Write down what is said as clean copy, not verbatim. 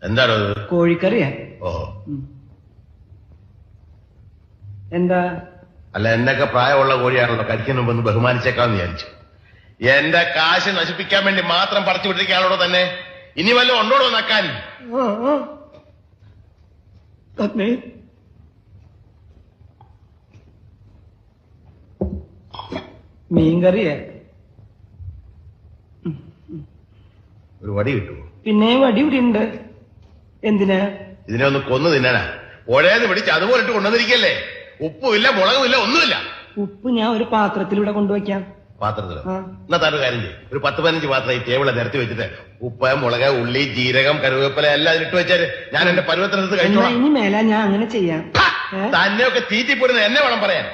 എന്താണോ കോഴിക്കറിയാ. ഓഹോ. എന്താ? അല്ല, എന്നൊക്കെ പ്രായമുള്ള കോഴിയാണല്ലോ, കഴിക്കുന്ന മുമ്പ് ബഹുമാനിച്ചേക്കാന്ന് വിചാരിച്ചു. എന്റെ കാശ് നശിപ്പിക്കാൻ വേണ്ടി മാത്രം പറിച്ചു വിട്ടിരിക്കാണോ തന്നെ? ഇനി വല്ലതും ഉണ്ടോടോ നക്കാൻ? മീൻകറിയാ. ഒരു വടി കിട്ടുമോ? പിന്നെ വടി ഇവിടെ ഉണ്ട്. എന്തിനാ? ഇതിനെ ഒന്ന് കൊന്നു തിന്നാനാ. ഒരേന്ന് പിടിച്ച് അതുപോലെ ഇട്ട് കൊണ്ടുവന്നിരിക്കല്ലേ. ഉപ്പുമില്ല, മുളകുമില്ല, ഒന്നുമില്ല. ഉപ്പ് ഞാൻ ഒരു പാത്രത്തിലൂടെ കൊണ്ടുവയ്ക്കാം. പാത്രത്തിലോ? എന്നാ താൻ ഒരു കാര്യം ചെയ്യും, ഒരു 10-15 പാത്രം ഈ ടേബിളെ നിരത്തി വെച്ചിട്ട് ഉപ്പ്, മുളക്, ഉള്ളി, ജീരകം, കറിവേപ്പില എല്ലാം ഇട്ട് വെച്ചാല് ഞാൻ എന്റെ പരുവത്തിനടുത്ത് കഴിച്ചോളാം. ഇനി മേല ഞാൻ അങ്ങനെ ചെയ്യാം. തന്നെയൊക്കെ തീറ്റിപ്പോരുന്ന എന്നെ വേണം പറയാൻ.